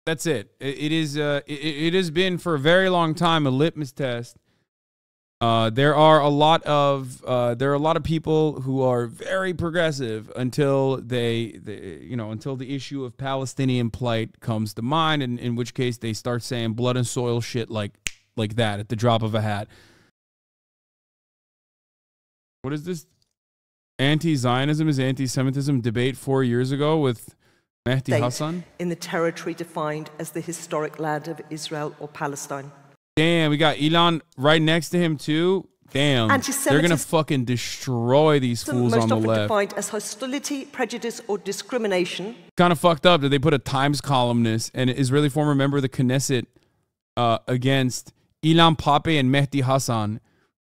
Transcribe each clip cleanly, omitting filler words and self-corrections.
That's it. It has been for a very long time a litmus test. There are a lot of people who are very progressive until until the issue of Palestinian plight comes to mind, and in which case they start saying blood and soil shit like that at the drop of a hat. What is this? Anti-Zionism is anti-Semitism debate 4 years ago with Mehdi Hasan in the territory defined as the historic land of Israel or Palestine. Damn, we got Elon right next to him too. Damn, they're gonna fucking destroy these fools on the left. Defined as hostility, prejudice, or discrimination. Kind of fucked up that they put a Times columnist and an Israeli former member of the Knesset against Ilan Pappé and Mehdi Hasan.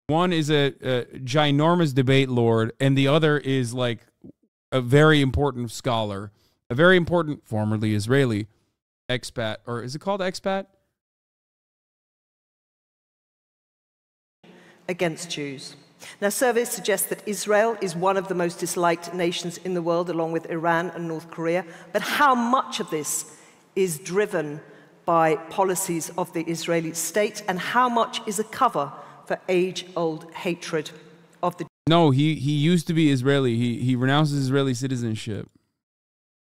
One is a ginormous debate lord, and the other is like a very important scholar. A very important, formerly Israeli, expat, or is it called expat? Against Jews. Now, surveys suggest that Israel is one of the most disliked nations in the world, along with Iran and North Korea. But how much of this is driven by policies of the Israeli state, and how much is a cover for age-old hatred of the No, he used to be Israeli. He renounced his Israeli citizenship.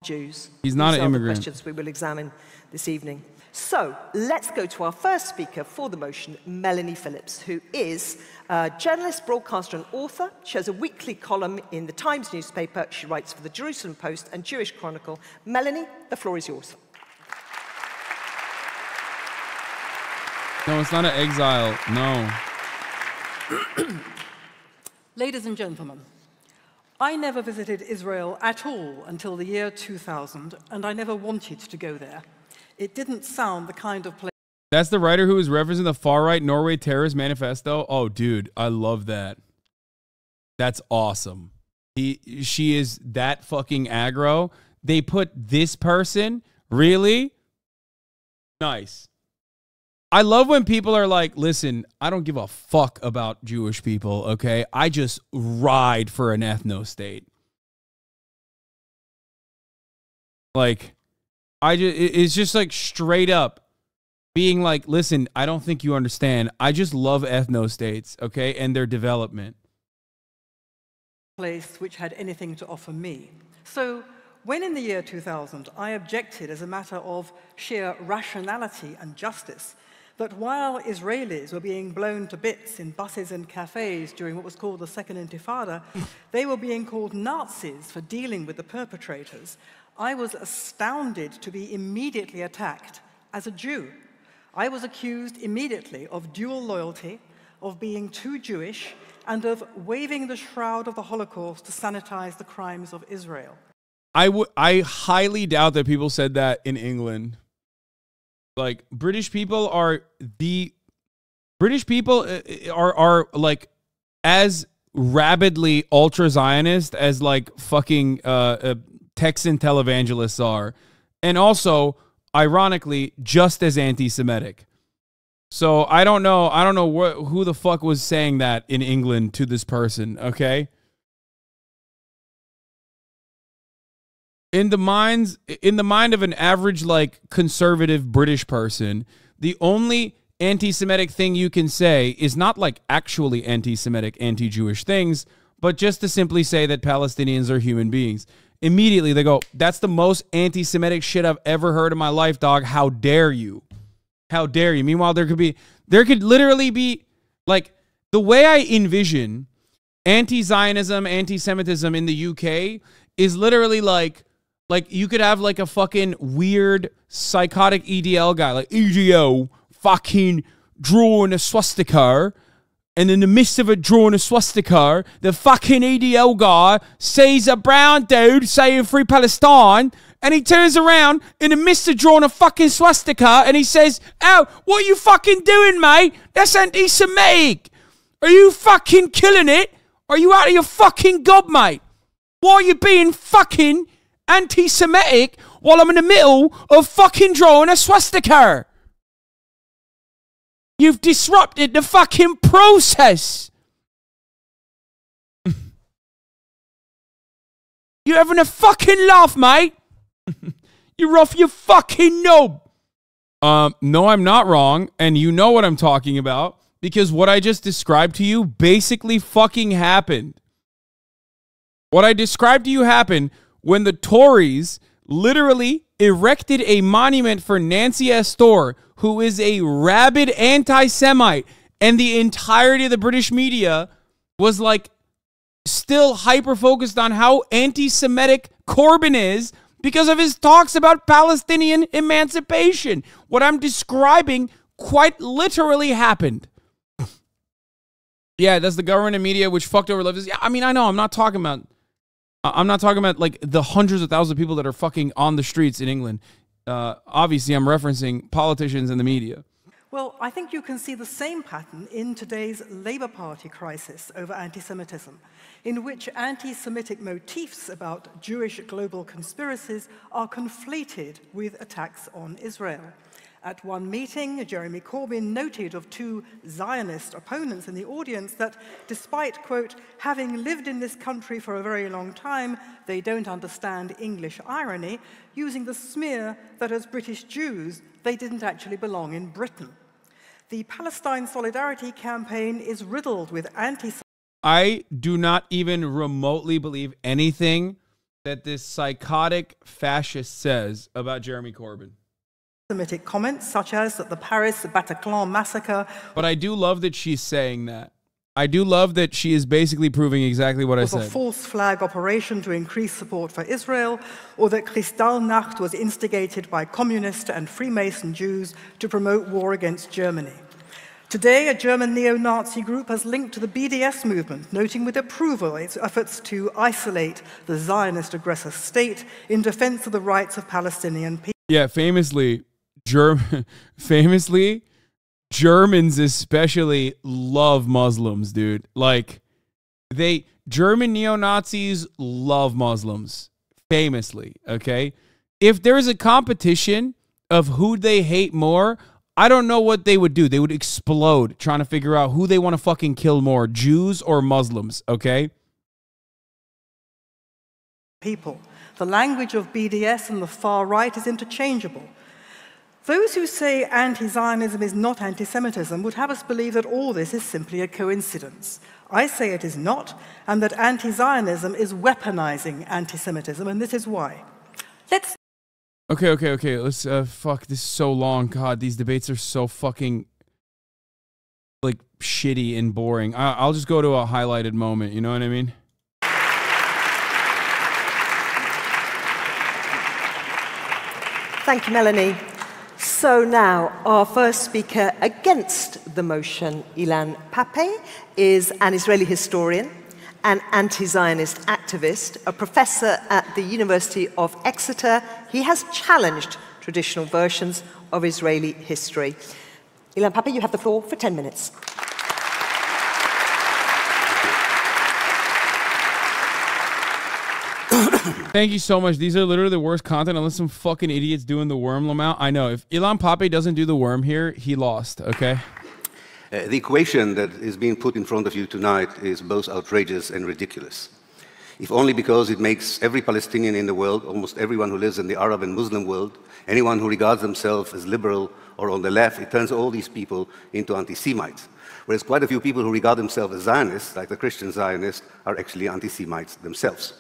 Jews. He's not an immigrant. These are the questions we will examine this evening. So let's go to our first speaker for the motion, Melanie Phillips, who is a journalist, broadcaster, and author. She has a weekly column in the Times newspaper. She writes for the Jerusalem Post and Jewish Chronicle. Melanie, the floor is yours. No, it's not an exile. No. Ladies and gentlemen, I never visited Israel at all until the year 2000, and I never wanted to go there. It didn't sound the kind of place. That's the writer who is referencing the far-right Norway terrorist manifesto? Oh, dude, I love that. That's awesome. She is that fucking aggro. They put this person? Really? Nice. I love when people are like, listen, I don't give a fuck about Jewish people, okay? I just ride for an ethno-state. Like, it's just like straight up being like, listen, I don't think you understand. I just love ethno-states, okay? And their development. Place which had anything to offer me. So when in the year 2000, I objected as a matter of sheer rationality and justice that while Israelis were being blown to bits in buses and cafes during what was called the Second Intifada, they were being called Nazis for dealing with the perpetrators. I was astounded to be immediately attacked as a Jew. I was accused immediately of dual loyalty, of being too Jewish, and of waving the shroud of the Holocaust to sanitize the crimes of Israel. I highly doubt that people said that in England. Like, British people are like as rabidly ultra-Zionist as like fucking Texan televangelists are, and also ironically just as anti-Semitic. So I don't know who the fuck was saying that in England to this person, okay? In the mind of an average, like, conservative British person, the only anti-Semitic thing you can say is not like actually anti-Semitic, anti-Jewish things, but just to simply say that Palestinians are human beings. Immediately they go, that's the most anti-Semitic shit I've ever heard in my life, dog. How dare you? How dare you? Meanwhile, there could literally be, like, the way I envision anti-Zionism, anti-Semitism in the UK is literally like you could have like a fucking weird psychotic EDL guy, like EDL fucking drawing a swastika, and in the midst of it drawing a swastika, the fucking EDL guy sees a brown dude saying Free Palestine, and he turns around in the midst of drawing a fucking swastika, and he says, "Oh, what are you fucking doing, mate? That's anti-Semitic. Are you fucking killing it? Are you out of your fucking gob, mate? Why are you being fucking anti-Semitic while I'm in the middle of fucking drawing a swastika? You've disrupted the fucking process. You having a fucking laugh, mate? You're off your fucking knob. No, I'm not wrong, and you know what I'm talking about, because what I just described to you basically fucking happened. What I described to you happened when the Tories literally erected a monument for Nancy Astor, who is a rabid anti-Semite, and the entirety of the British media was like still hyper-focused on how anti-Semitic Corbyn is because of his talks about Palestinian emancipation. What I'm describing quite literally happened. Yeah, that's the government and media which fucked over leftists. Yeah, I mean, I know. I'm not talking about like the hundreds of thousands of people that are fucking on the streets in England. Obviously, I'm referencing politicians and the media. Well, I think you can see the same pattern in today's Labour Party crisis over anti-Semitism, in which anti-Semitic motifs about Jewish global conspiracies are conflated with attacks on Israel. At one meeting, Jeremy Corbyn noted of two Zionist opponents in the audience that despite, quote, having lived in this country for a very long time, they don't understand English irony, using the smear that as British Jews, they didn't actually belong in Britain. The Palestine Solidarity Campaign is riddled with I do not even remotely believe anything that this psychotic fascist says about Jeremy Corbyn. Semitic comments such as that the Paris Bataclan massacre. But I do love that she's saying that. I do love that she is basically proving exactly what I said. Was a false flag operation to increase support for Israel, or that Kristallnacht was instigated by communist and Freemason Jews to promote war against Germany. Today, a German neo-Nazi group has linked to the BDS movement, noting with approval its efforts to isolate the Zionist aggressor state in defense of the rights of Palestinian people. Yeah, famously, Germans especially love Muslims, dude. Like, German neo-Nazis love Muslims, famously, okay? If there's a competition of who they hate more, I don't know what they would do. They would explode trying to figure out who they want to fucking kill more, Jews or Muslims, okay? People. The language of BDS and the far right is interchangeable. Those who say anti-Zionism is not anti-Semitism would have us believe that all this is simply a coincidence. I say it is not, and that anti-Zionism is weaponizing anti-Semitism, and this is why. Let's... Okay. Let's, fuck, this is so long. God, these debates are so fucking, like, shitty and boring. I'll just go to a highlighted moment, you know what I mean? Thank you, Melanie. So now, our first speaker against the motion, Ilan Pappé, is an Israeli historian, an anti-Zionist activist, a professor at the University of Exeter. He has challenged traditional versions of Israeli history. Ilan Pappé, you have the floor for 10 minutes. Thank you so much. These are literally the worst content unless some fucking idiots doing the worm Lamau. I know. If Ilan Pappé doesn't do the worm here, he lost, okay? The equation that is being put in front of you tonight is both outrageous and ridiculous. If only because it makes every Palestinian in the world, almost everyone who lives in the Arab and Muslim world, anyone who regards themselves as liberal or on the left, it turns all these people into anti-Semites. Whereas quite a few people who regard themselves as Zionists, like the Christian Zionists, are actually anti-Semites themselves.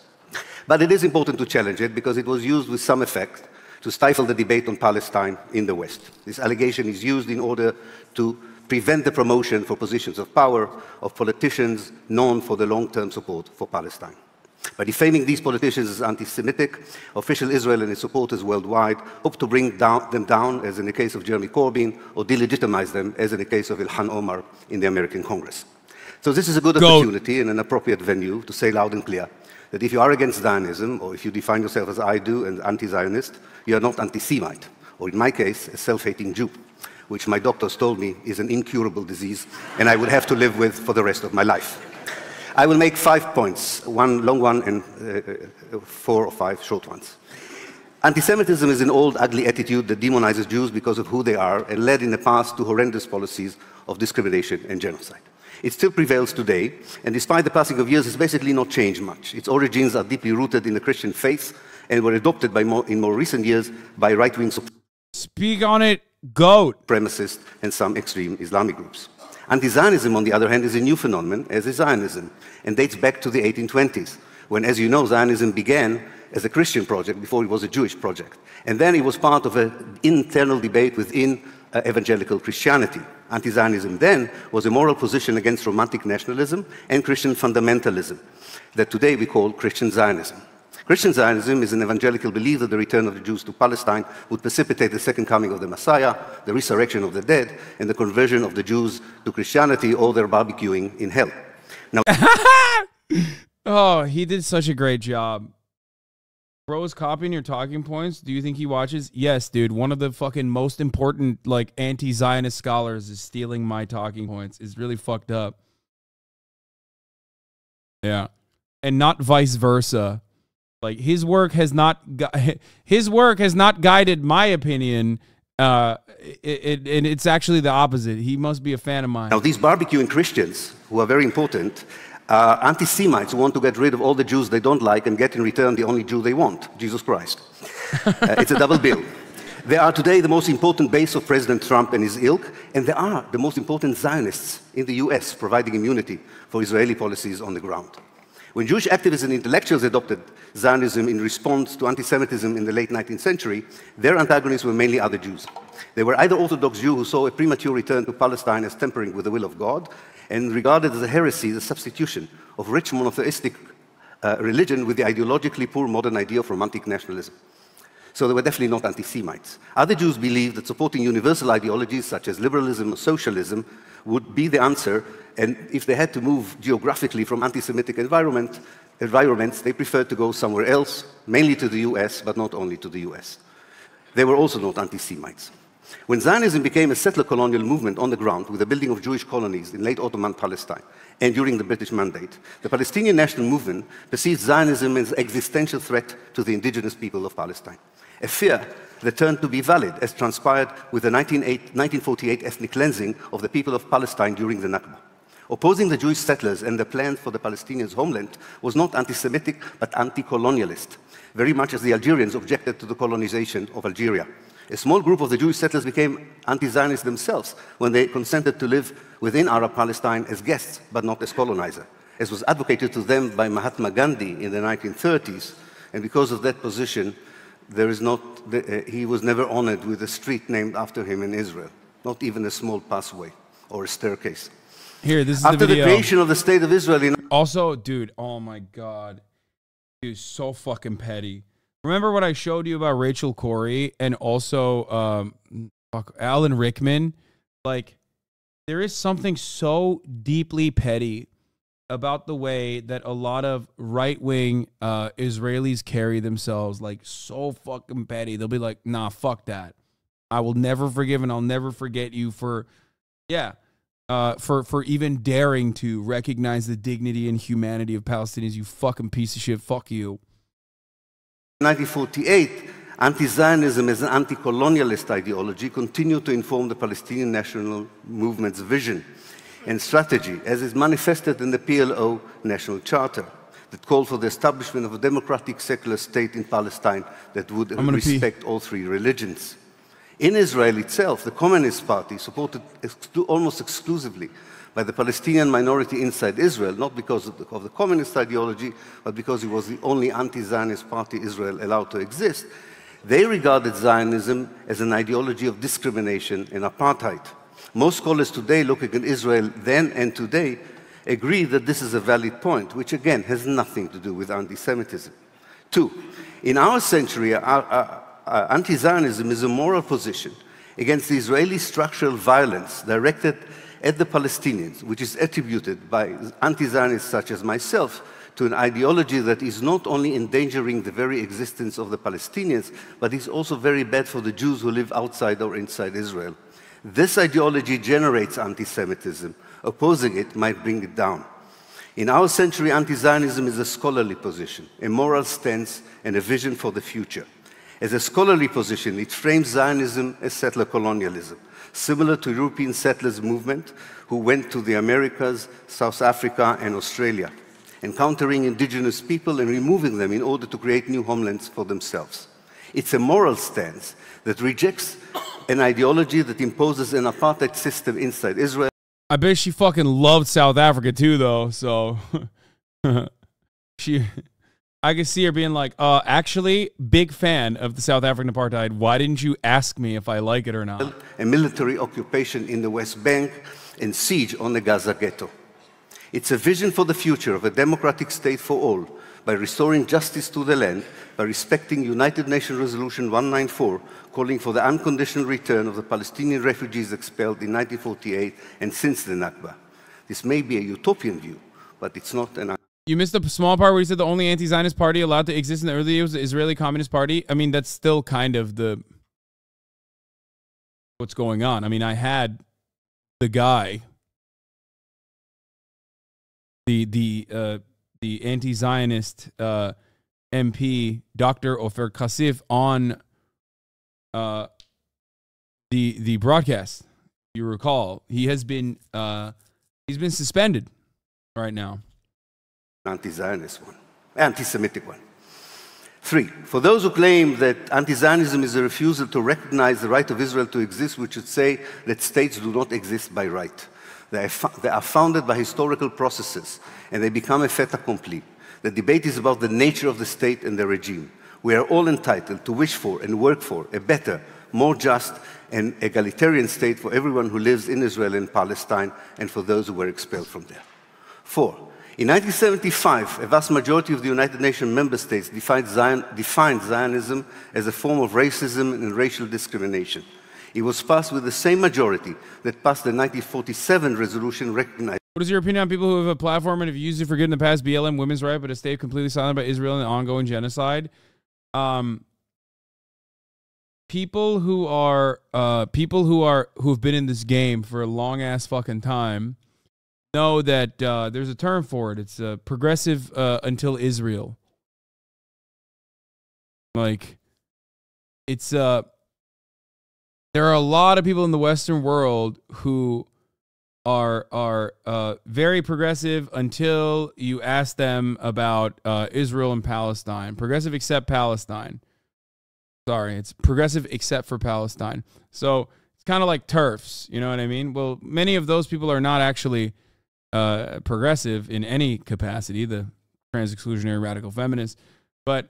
But it is important to challenge it because it was used with some effect to stifle the debate on Palestine in the West. This allegation is used in order to prevent the promotion for positions of power of politicians known for the long-term support for Palestine. By defaming these politicians as anti-Semitic, official Israel and its supporters worldwide hope to bring them down, as in the case of Jeremy Corbyn, or delegitimize them, as in the case of Ilhan Omar in the American Congress. So this is a good opportunity and an appropriate venue to say loud and clear that if you are against Zionism, or if you define yourself as I do, and anti-Zionist, you are not anti-Semite, or in my case, a self-hating Jew, which my doctors told me is an incurable disease, and I would have to live with for the rest of my life. I will make 5 points, one long one and 4 or 5 short ones. Anti-Semitism is an old, ugly attitude that demonizes Jews because of who they are and led in the past to horrendous policies of discrimination and genocide. It still prevails today, and despite the passing of years, it's basically not changed much. Its origins are deeply rooted in the Christian faith and were adopted in more recent years by right-wing support. Speak on it Goat. Supremacists, and some extreme Islamic groups. Anti-Zionism, on the other hand, is a new phenomenon, as is Zionism, and dates back to the 1820s, when, as you know, Zionism began as a Christian project before it was a Jewish project. And then it was part of an internal debate within evangelical Christianity. Anti-Zionism then was a moral position against romantic nationalism and Christian fundamentalism that today we call Christian Zionism. Christian Zionism is an evangelical belief that the return of the Jews to Palestine would precipitate the second coming of the Messiah, the resurrection of the dead, and the conversion of the Jews to Christianity or their barbecuing in hell. Now, oh, he did such a great job. Bro is copying your talking points. Do you think he watches? Yes, dude. One of the fucking most important like anti-Zionist scholars is stealing my talking points. It's really fucked up. Yeah. And not vice versa. Like his work has not guided my opinion. And it's actually the opposite. He must be a fan of mine. Now these barbecuing Christians, who are very important, anti-Semites who want to get rid of all the Jews they don't like and get in return the only Jew they want, Jesus Christ. It's a double bill. They are today the most important base of President Trump and his ilk, and they are the most important Zionists in the US, providing immunity for Israeli policies on the ground. When Jewish activists and intellectuals adopted Zionism in response to anti-Semitism in the late 19th century, their antagonists were mainly other Jews. They were either Orthodox Jews who saw a premature return to Palestine as tampering with the will of God, and regarded as a heresy the substitution of rich monotheistic religion with the ideologically poor modern idea of romantic nationalism. So they were definitely not anti-Semites. Other Jews believed that supporting universal ideologies such as liberalism or socialism would be the answer, and if they had to move geographically from anti-Semitic environments, they preferred to go somewhere else, mainly to the US, but not only to the US. They were also not anti-Semites. When Zionism became a settler colonial movement on the ground with the building of Jewish colonies in late Ottoman Palestine and during the British Mandate, the Palestinian national movement perceived Zionism as an existential threat to the indigenous people of Palestine. A fear that turned to be valid, as transpired with the 1948 ethnic cleansing of the people of Palestine during the Nakba. Opposing the Jewish settlers and the plan for the Palestinians' homeland was not anti-Semitic, but anti-colonialist, very much as the Algerians objected to the colonization of Algeria. A small group of the Jewish settlers became anti-Zionists themselves when they consented to live within Arab Palestine as guests, but not as colonizer, as was advocated to them by Mahatma Gandhi in the 1930s. And because of that position, he was never honored with a street named after him in Israel, not even a small pathway or a staircase. Here, this is After the video. the creation of the State of Israel Also, dude, oh my God. Dude, so fucking petty. Remember what I showed you about Rachel Corrie and also Alan Rickman? Like, there is something so deeply petty about the way that a lot of right-wing Israelis carry themselves, like, so fucking petty. They'll be like, nah, fuck that. I will never forgive and I'll never forget you for, for even daring to recognize the dignity and humanity of Palestinians, you fucking piece of shit. Fuck you. 1948, anti-Zionism as an anti-colonialist ideology continued to inform the Palestinian national movement's vision and strategy, as is manifested in the PLO National Charter, that called for the establishment of a democratic secular state in Palestine that would respect all three religions. In Israel itself, the Communist Party, supported almost exclusively by the Palestinian minority inside Israel, not because of the communist ideology, but because it was the only anti-Zionist party Israel allowed to exist, they regarded Zionism as an ideology of discrimination and apartheid. Most scholars today looking at Israel then and today agree that this is a valid point, which again has nothing to do with anti-Semitism. 2, in our century, anti-Zionism is a moral position against the Israeli structural violence directed at the Palestinians, which is attributed by anti-Zionists such as myself to an ideology that is not only endangering the very existence of the Palestinians, but is also very bad for the Jews who live outside or inside Israel. This ideology generates anti-Semitism. Opposing it might bring it down. In our century, anti-Zionism is a scholarly position, a moral stance, and a vision for the future. As a scholarly position, it frames Zionism as settler colonialism, similar to European settlers movement who went to the Americas, South Africa, and Australia, encountering indigenous people and removing them in order to create new homelands for themselves. It's a moral stance that rejects an ideology that imposes an apartheid system inside Israel. I bet she fucking loved South Africa too, though. So I could see her being like, actually, big fan of the South African apartheid. Why didn't you ask me if I like it or not? A military occupation in the West Bank and siege on the Gaza ghetto. It's a vision for the future of a democratic state for all, by restoring justice to the land, by respecting United Nations Resolution 194, calling for the unconditional return of the Palestinian refugees expelled in 1948 and since the Nakba. This may be a utopian view, but it's not an... You missed the small part where you said the only anti-Zionist party allowed to exist in the early years was the Israeli Communist Party. I mean, that's still kind of the... what's going on. I mean, I had the guy... the anti-Zionist MP, Dr. Ofer Kassif, on the broadcast. You recall, he has been he's been suspended right now. Anti-Zionist one, anti-Semitic one. 3, for those who claim that anti-Zionism is a refusal to recognize the right of Israel to exist, we should say that states do not exist by right. They are founded by historical processes, and they become a fait accompli. The debate is about the nature of the state and the regime. We are all entitled to wish for and work for a better, more just, and egalitarian state for everyone who lives in Israel and Palestine, and for those who were expelled from there. 4, in 1975, a vast majority of the United Nations member states defined Zionism as a form of racism and racial discrimination. It was passed with the same majority that passed the 1947 resolution recognizing. What is your opinion on people who have a platform and have used it for good in the past, BLM, women's rights, but have stayed completely silent about Israel and the ongoing genocide? People who've been in this game for a long ass fucking time know that there's a term for it. It's progressive until Israel. Like, it's there are a lot of people in the Western world who are very progressive until you ask them about Israel and Palestine. Progressive except Palestine. Sorry, it's progressive except for Palestine. So it's kind of like TERFs, you know what I mean? Well, many of those people are not actually progressive in any capacity, the trans-exclusionary radical feminists, but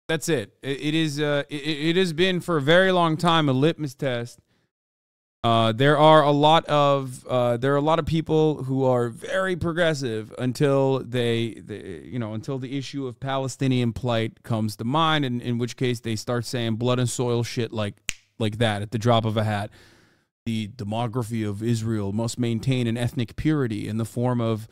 that's it. It has been for a very long time a litmus test. There are a lot of people who are very progressive until until the issue of Palestinian plight comes to mind, and in which case they start saying blood and soil shit like that at the drop of a hat. The demography of Israel must maintain an ethnic purity in the form of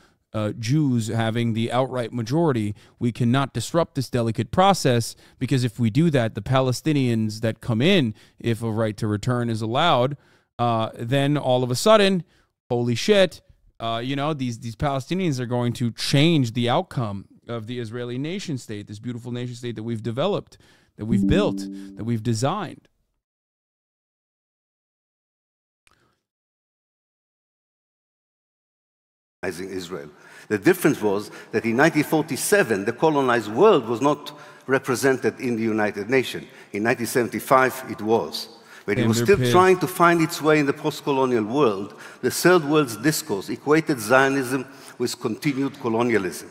Jews having the outright majority. We cannot disrupt this delicate process, because if we do that, the Palestinians that come in, if a right to return is allowed, then all of a sudden, holy shit, these Palestinians are going to change the outcome of the Israeli nation state, this beautiful nation state that we've developed, that we've built, that we've designed. Israel. The difference was that in 1947, the colonized world was not represented in the United Nations. In 1975, it was. But it was still trying to find its way in the post-colonial world. The Third World's discourse equated Zionism with continued colonialism.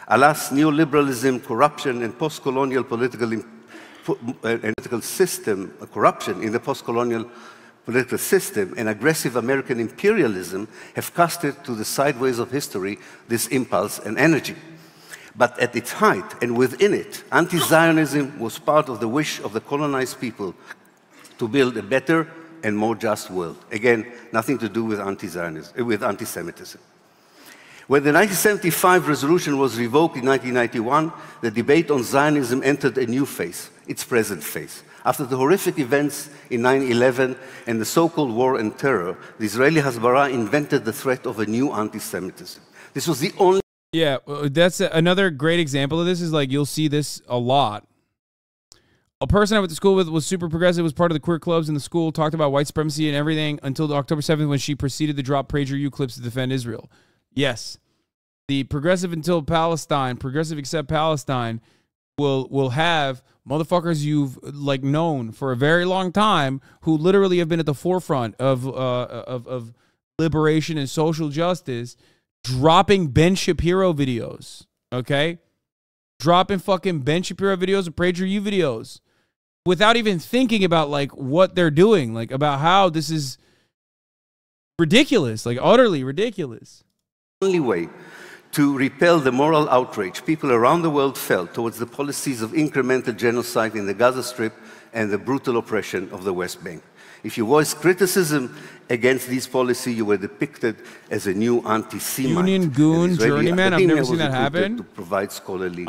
Alas, neoliberalism, corruption, and post-colonial political system, corruption in the post-colonial political system, and aggressive American imperialism have casted to the sideways of history this impulse and energy. But at its height and within it, anti-Zionism was part of the wish of the colonized people to build a better and more just world. Again, nothing to do with anti-Zionism, with anti-Semitism. When the 1975 resolution was revoked in 1991, the debate on Zionism entered a new phase, its present phase. After the horrific events in 9/11 and the so-called war and terror, the Israeli Hasbara invented the threat of a new anti-Semitism. This was the only... Yeah, that's another great example of this. Is like, you'll see this a lot. A person I went to school with was super progressive, was part of the queer clubs in the school, talked about white supremacy and everything until October 7th, when she proceeded to drop PragerU clips to defend Israel. Yes, the progressive until Palestine, progressive except Palestine, will have motherfuckers you've like known for a very long time who literally have been at the forefront of liberation and social justice, dropping Ben Shapiro videos, okay? Dropping fucking Ben Shapiro videos and PragerU videos without even thinking about like what they're doing, like about how this is ridiculous, like utterly ridiculous. Only way to repel the moral outrage people around the world felt towards the policies of incremental genocide in the Gaza Strip and the brutal oppression of the West Bank. If you voiced criticism against these policies, you were depicted as a new anti-Semite. Union goon journeyman. I've never seen that happen. To provide scholarly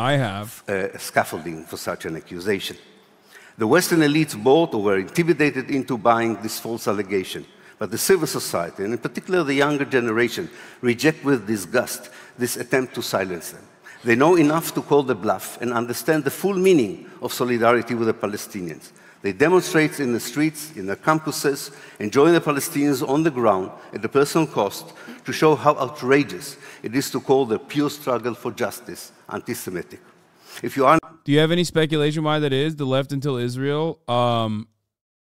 scaffolding for such an accusation. The Western elites bought or were intimidated into buying this false allegation. But the civil society, and in particular the younger generation, reject with disgust this attempt to silence them. They know enough to call the bluff and understand the full meaning of solidarity with the Palestinians. They demonstrate in the streets, in their campuses, and join the Palestinians on the ground at a personal cost to show how outrageous it is to call the pure struggle for justice anti-Semitic. If you are... Do you have any speculation why that is? The left until Israel?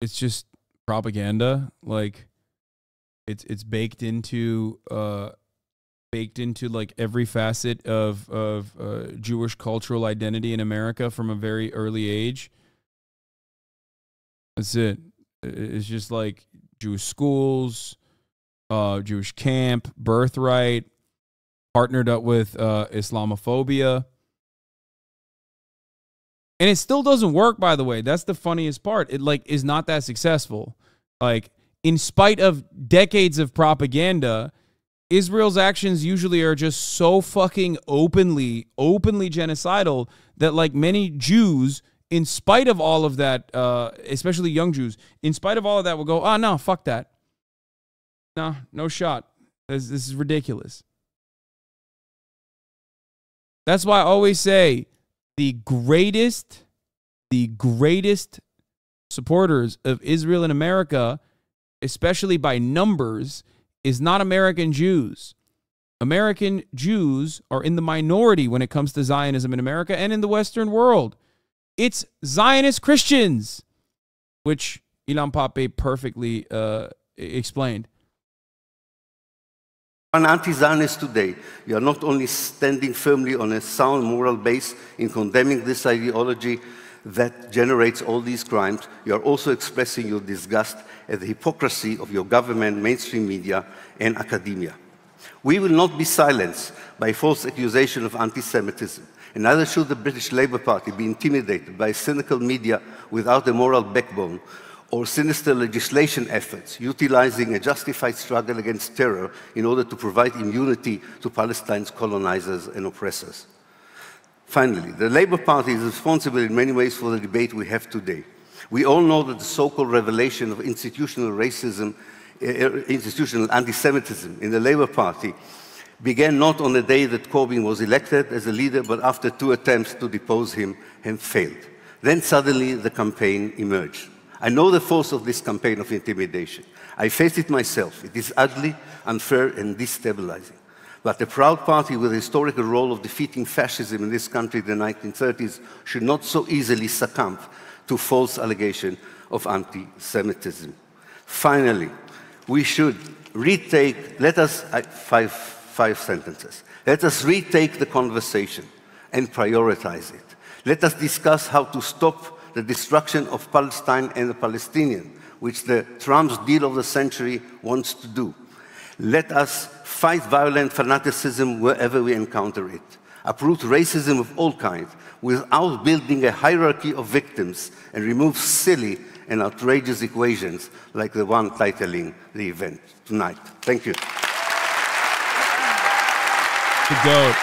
It's just propaganda. Like, it's baked into like every facet of Jewish cultural identity in America from a very early age. That's it. It's just like Jewish schools, Jewish camp, birthright, partnered up with Islamophobia. And it still doesn't work, by the way. That's the funniest part. It like is not that successful. Like, in spite of decades of propaganda, Israel's actions usually are just so fucking openly genocidal that like many Jews, in spite of all of that, especially young Jews, in spite of all of that, will go, oh, no, fuck that. No shot. This is ridiculous. That's why I always say the greatest supporters of Israel in America, especially by numbers, is not American Jews. American Jews are in the minority when it comes to Zionism in America and in the Western world. It's Zionist Christians, which Ilan Pape perfectly explained. An anti-Zionist today, you are not only standing firmly on a sound moral base in condemning this ideology that generates all these crimes, you are also expressing your disgust at the hypocrisy of your government, mainstream media, and academia. We will not be silenced by false accusation of anti-Semitism, and neither should the British Labour Party be intimidated by cynical media without a moral backbone or sinister legislation efforts utilizing a justified struggle against terror in order to provide immunity to Palestine's colonizers and oppressors. Finally, the Labour Party is responsible in many ways for the debate we have today. We all know that the so-called revelation of institutional racism, institutional anti-Semitism in the Labour Party began not on the day that Corbyn was elected as a leader, but after 2 attempts to depose him and failed. Then suddenly the campaign emerged. I know the force of this campaign of intimidation. I faced it myself. It is ugly, unfair, and destabilizing. But a proud party with a historical role of defeating fascism in this country in the 1930s should not so easily succumb to false allegation of anti-Semitism. Finally, we should retake, five sentences. Let us retake the conversation and prioritize it. Let us discuss how to stop the destruction of Palestine and the Palestinians, which the Trump's deal of the century wants to do. Let us fight violent fanaticism wherever we encounter it. Uproot racism of all kinds without building a hierarchy of victims and remove silly and outrageous equations like the one titling the event tonight. Thank you. The GOAT.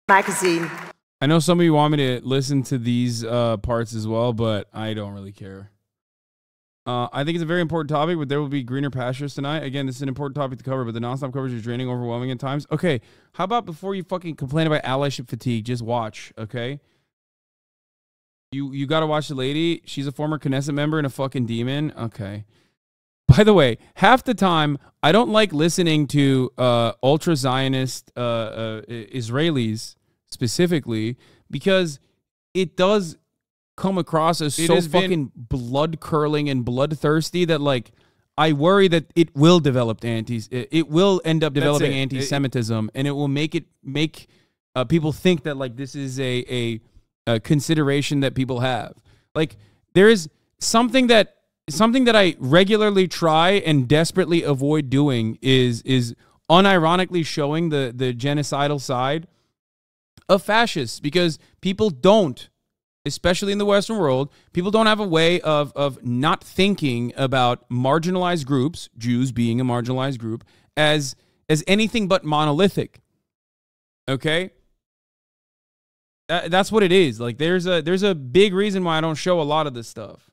Magazine. I know some of you want me to listen to these parts as well, but I don't really care. I think it's a very important topic, but there will be greener pastures tonight. Again, this is an important topic to cover, but the nonstop coverage is draining, overwhelming at times. Okay, how about before you fucking complain about allyship fatigue, just watch, okay? You got to watch the lady. She's a former Knesset member and a fucking demon. Okay. By the way, half the time I don't like listening to ultra-Zionist Israelis specifically because it does come across as so fucking blood-curling and bloodthirsty that, like, I worry that it will develop it will end up developing anti-Semitism, and it will make people think that, like, this is a consideration that people have. Like, there is something that I regularly try and desperately avoid doing is unironically showing the genocidal side of fascists, because people don't, especially in the Western world, people don't have a way of not thinking about marginalized groups, Jews being a marginalized group, as anything but monolithic. Okay? That's what it is. Like, there's a big reason why I don't show a lot of this stuff.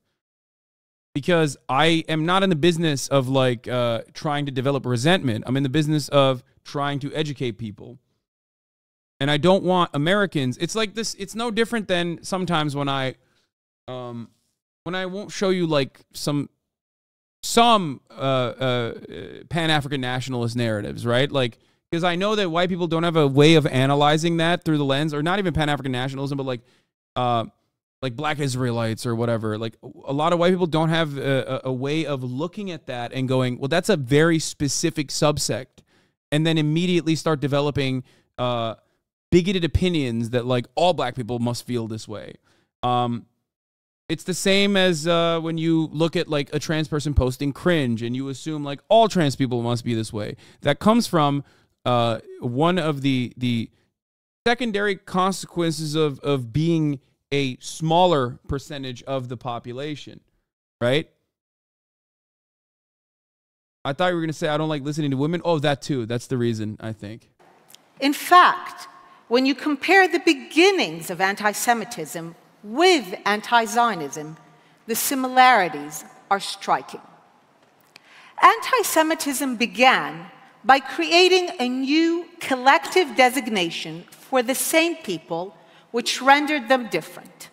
Because I am not in the business of, like, trying to develop resentment. I'm in the business of trying to educate people. And I don't want Americans. It's like this. It's no different than sometimes when I won't show you, like, some Pan-African nationalist narratives, right? Like, because I know that white people don't have a way of analyzing that through the lens, or not even Pan-African nationalism, but like Black Israelites or whatever. Like, a lot of white people don't have a way of looking at that and going, well, that's a very specific subsect, and then immediately start developing bigoted opinions that, like, all Black people must feel this way. It's the same as when you look at, like, a trans person posting cringe and you assume, like, all trans people must be this way. That comes from one of the secondary consequences of being a smaller percentage of the population, right? I thought you were going to say, I don't like listening to women. Oh, that too. That's the reason, I think. In fact, when you compare the beginnings of anti-Semitism with anti-Zionism, the similarities are striking. Anti-Semitism began by creating a new collective designation for the same people, which rendered them different.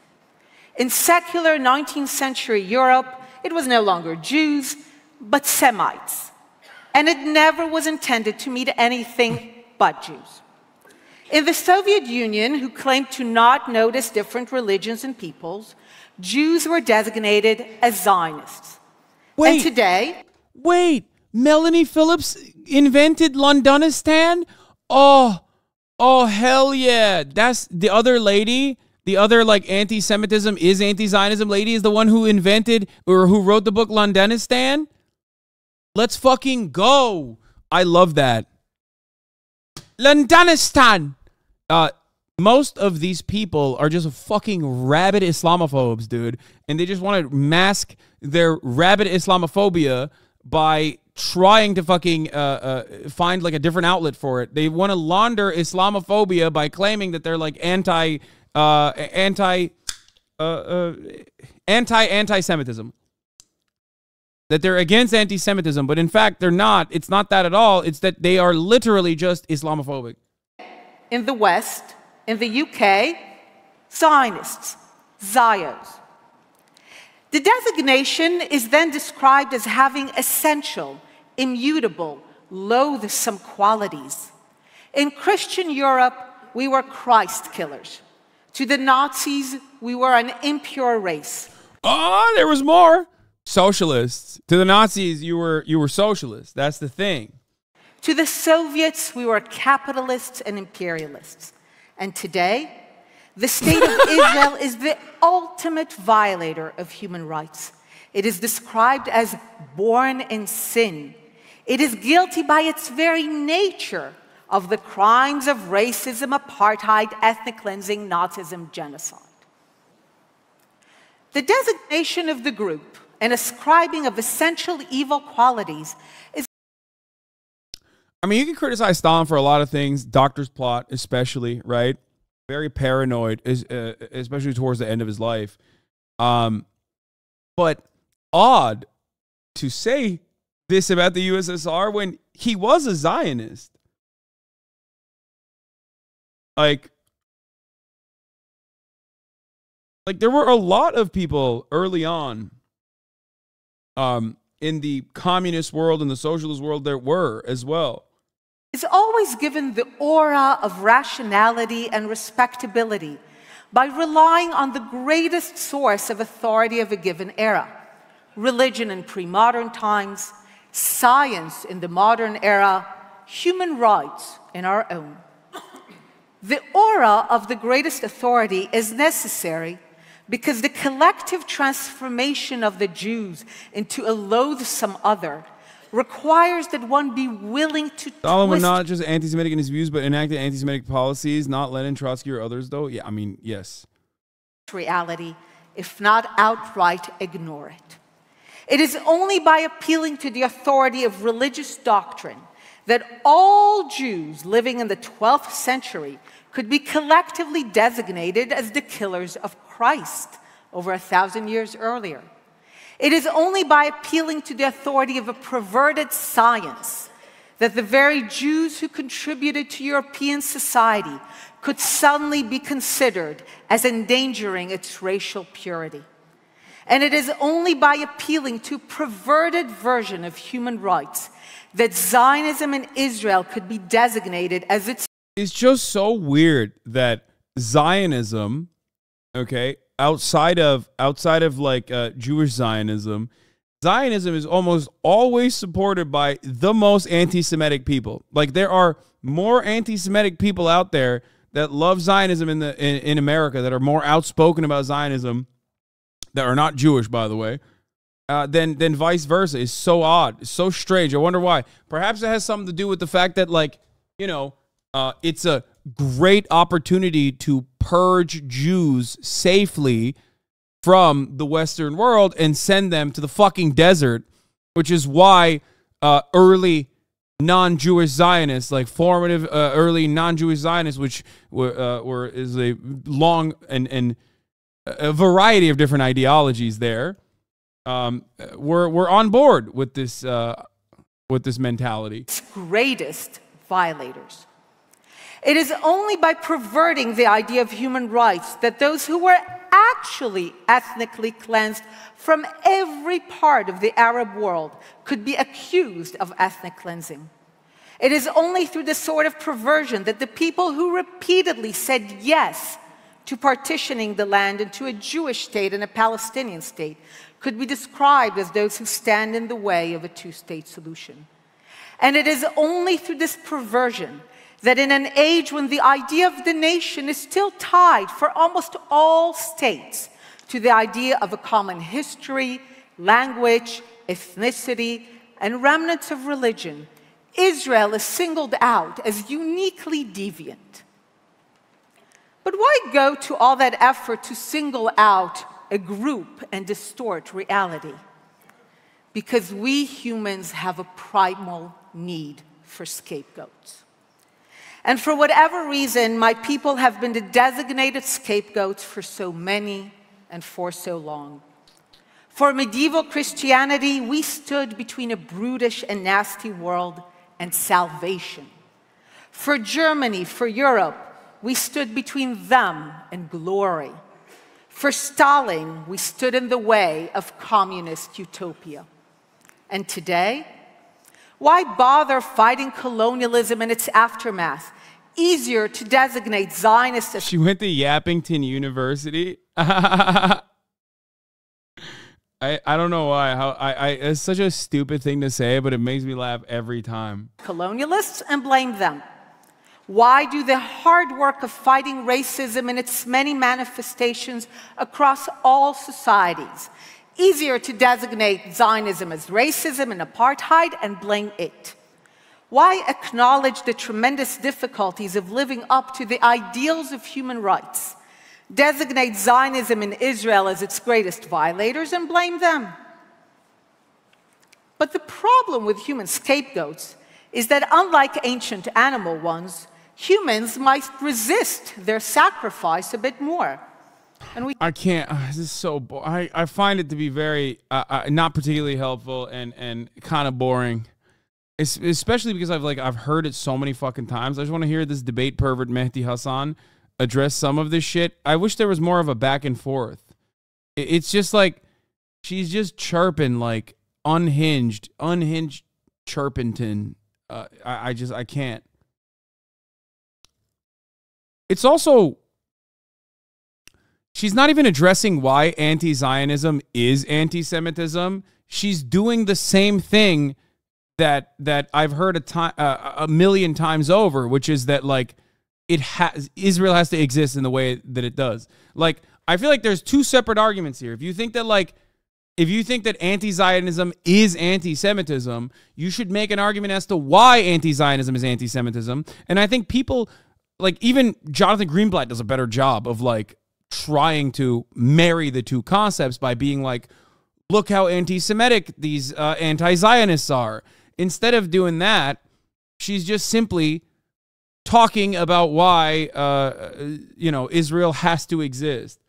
In secular 19th century Europe, it was no longer Jews, but Semites. And it never was intended to mean anything but Jews. In the Soviet Union, who claimed to not notice different religions and peoples, Jews were designated as Zionists. And today... Wait, Melanie Phillips invented Londonistan? Oh, hell yeah. That's the other lady. The other, like, anti-Semitism is anti-Zionism lady is the one who invented or who wrote the book Londonistan. Let's fucking go. I love that. Londonistan. Most of these people are just fucking rabid Islamophobes, dude. And they just want to mask their rabid Islamophobia by trying to fucking find, like, a different outlet for it. They want to launder Islamophobia by claiming that they're, like, anti-Semitism. That they're against anti-Semitism, but in fact they're not. It's not that at all. It's that they are literally just Islamophobic. In the West, in the UK, Zionists, Zios. The designation is then described as having essential, immutable, loathsome qualities. In Christian Europe, we were Christ killers. To the Nazis, we were an impure race. Oh, there was more. Socialists. To the Nazis, you were socialists. That's the thing. To the Soviets, we were capitalists and imperialists. And today, the state of Israel is the ultimate violator of human rights. It is described as born in sin. It is guilty by its very nature of the crimes of racism, apartheid, ethnic cleansing, Nazism, genocide. The designation of the group and ascribing of essential evil qualities is... I mean, you can criticize Stalin for a lot of things, Doctor's Plot especially, right? Very paranoid, especially towards the end of his life. But odd to say this about the USSR when he was a Zionist. Like there were a lot of people early on in the communist world and the socialist world there were as well. Is always given the aura of rationality and respectability by relying on the greatest source of authority of a given era: religion in pre-modern times, science in the modern era, human rights in our own. The aura of the greatest authority is necessary because the collective transformation of the Jews into a loathsome other requires that one be willing to Stalin was not just anti-Semitic in his views, but enacted anti-Semitic policies, not Lenin, Trotsky, or others, though. Yeah, I mean, yes. Reality, if not outright ignore it. It is only by appealing to the authority of religious doctrine that all Jews living in the 12th century could be collectively designated as the killers of Christ over 1,000 years earlier. It is only by appealing to the authority of a perverted science that the very Jews who contributed to European society could suddenly be considered as endangering its racial purity. And it is only by appealing to a perverted version of human rights that Zionism in Israel could be designated as its... It's just so weird that Zionism, okay, outside of like Jewish Zionism, Zionism is almost always supported by the most anti-Semitic people. Like, there are more anti-Semitic people out there that love Zionism in America, that are more outspoken about Zionism, that are not Jewish, by the way, than vice versa. It's so odd. It's so strange. I wonder why. Perhaps it has something to do with the fact that, like, you know, it's a great opportunity to purge Jews safely from the Western world and send them to the fucking desert, which is why early non-Jewish Zionists, like formative early non-Jewish Zionists, which is a long and a variety of different ideologies there, were on board with this mentality. Greatest violators. It is only by perverting the idea of human rights that those who were actually ethnically cleansed from every part of the Arab world could be accused of ethnic cleansing. It is only through this sort of perversion that the people who repeatedly said yes to partitioning the land into a Jewish state and a Palestinian state could be described as those who stand in the way of a two-state solution. And it is only through this perversion that in an age when the idea of the nation is still tied for almost all states to the idea of a common history, language, ethnicity, and remnants of religion, Israel is singled out as uniquely deviant. But why go to all that effort to single out a group and distort reality? Because we humans have a primal need for scapegoats. And for whatever reason, my people have been the designated scapegoats for so many and for so long. For medieval Christianity, we stood between a brutish and nasty world and salvation. For Germany, for Europe, we stood between them and glory. For Stalin, we stood in the way of communist utopia. And today, why bother fighting colonialism and its aftermath? Easier to designate Zionists as... She went to Yappington University. I don't know why. It's such a stupid thing to say, but it makes me laugh every time. Colonialists and blame them. Why do the hard work of fighting racism in its many manifestations across all societies? Easier to designate Zionism as racism and apartheid and blame it. Why acknowledge the tremendous difficulties of living up to the ideals of human rights? Designate Zionism in Israel as its greatest violators and blame them. But the problem with human scapegoats is that unlike ancient animal ones, humans might resist their sacrifice a bit more. And I can't. This is so I find it to be very not particularly helpful and kind of boring. Especially because I've heard it so many fucking times. I just want to hear this debate pervert Mehdi Hasan address some of this shit. I wish there was more of a back and forth. It's just like she's just chirping like unhinged Chirpington. I can't. It's also, she's not even addressing why anti-Zionism is anti-Semitism. She's doing the same thing that I've heard a million times over, which is that like Israel has to exist in the way that it does. Like, I feel like there's two separate arguments here. If you think that anti-Zionism is anti-Semitism, you should make an argument as to why anti-Zionism is anti-Semitism. And I think people, like even Jonathan Greenblatt does a better job of like trying to marry the two concepts by being like, look how anti-Semitic these anti-Zionists are. Instead of doing that, she's just simply talking about why, Israel has to exist.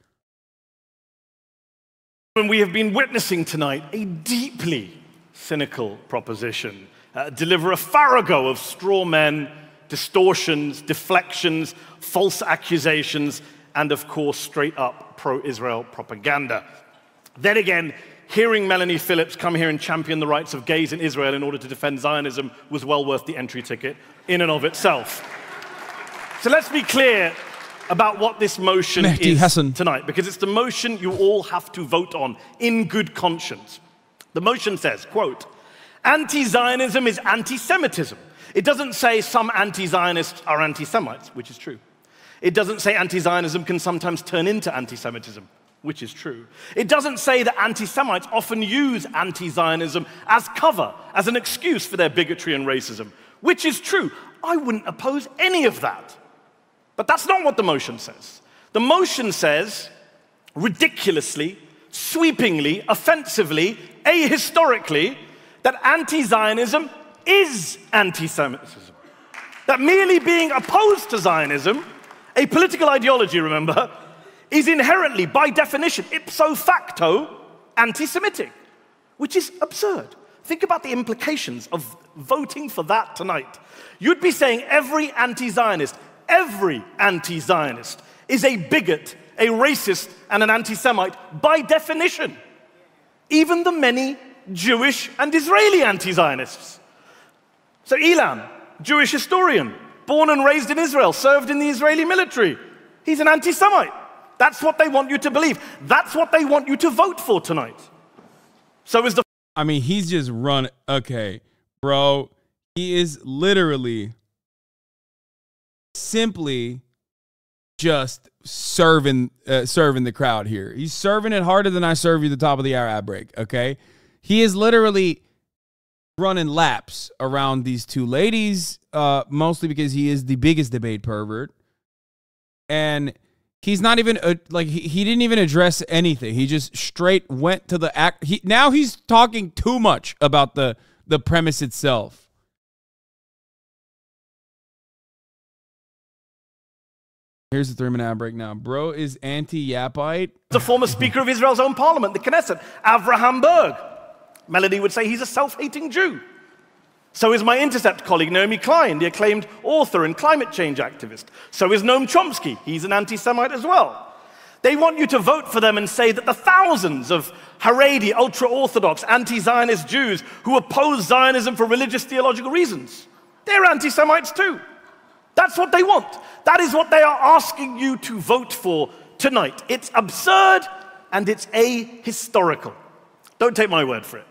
And we have been witnessing tonight a deeply cynical proposition deliver a farrago of straw men, distortions, deflections, false accusations, and of course, straight up pro-Israel propaganda. Then again, hearing Melanie Phillips come here and champion the rights of gays in Israel in order to defend Zionism was well worth the entry ticket in and of itself. So let's be clear about what this motion is Hasan. tonight, because it's the motion you all have to vote on in good conscience. The motion says, quote, anti-Zionism is anti-Semitism. It doesn't say some anti-Zionists are anti-Semites, which is true. It doesn't say anti-Zionism can sometimes turn into anti-Semitism, which is true. It doesn't say that anti-Semites often use anti-Zionism as cover, as an excuse for their bigotry and racism, which is true. I wouldn't oppose any of that. But that's not what the motion says. The motion says, ridiculously, sweepingly, offensively, ahistorically, that anti-Zionism is anti-Semitism. That merely being opposed to Zionism, a political ideology, remember, is inherently, by definition, ipso facto, anti-Semitic, which is absurd. Think about the implications of voting for that tonight. You'd be saying every anti-Zionist is a bigot, a racist, and an anti-Semite by definition. Even the many Jewish and Israeli anti-Zionists. So Elam, Jewish historian, born and raised in Israel, served in the Israeli military. He's an anti-Semite. That's what they want you to believe. That's what they want you to vote for tonight. So is the... I mean, he's just run. Okay, bro. He is literally simply just serving the crowd here. He's serving it harder than I serve you the top of the hour ad break, okay? He is literally running laps around these two ladies, mostly because he is the biggest debate pervert. And he's not even, he didn't even address anything. He just straight went to the act. Now he's talking too much about the premise itself. Here's the 3-minute ad break now. Bro is anti-Yapite. The former Speaker of Israel's own parliament, the Knesset, Avraham Berg. Melody would say he's a self-hating Jew. So is my Intercept colleague, Naomi Klein, the acclaimed author and climate change activist. So is Noam Chomsky. He's an anti-Semite as well. They want you to vote for them and say that the thousands of Haredi, ultra-Orthodox, anti-Zionist Jews who oppose Zionism for religious theological reasons, they're anti-Semites too. That's what they want. That is what they are asking you to vote for tonight. It's absurd and it's ahistorical. Don't take my word for it.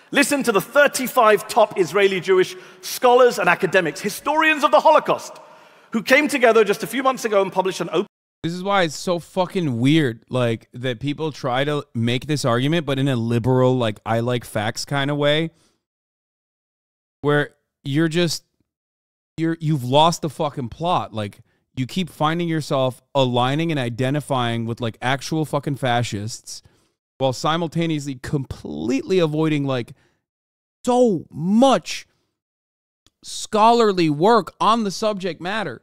Listen to the 35 top Israeli Jewish scholars and academics, historians of the Holocaust, who came together just a few months ago and published an open... This is why it's so fucking weird, like, that people try to make this argument, but in a liberal, like, I like facts kind of way, where you're just... You've lost the fucking plot. Like, you keep finding yourself aligning and identifying with like actual fucking fascists while simultaneously completely avoiding like so much scholarly work on the subject matter.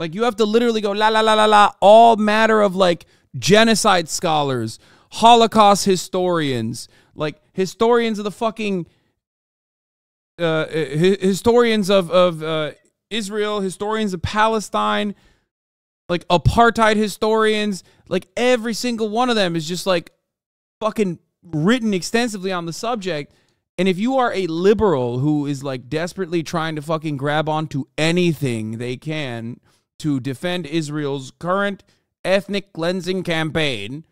Like, you have to literally go la la la la la, all matter of like genocide scholars, Holocaust historians, like historians of the fucking historians of Israel, historians of Palestine, like apartheid historians, like every single one of them is just like fucking written extensively on the subject. And if you are a liberal who is like desperately trying to fucking grab onto anything they can to defend Israel's current ethnic cleansing campaign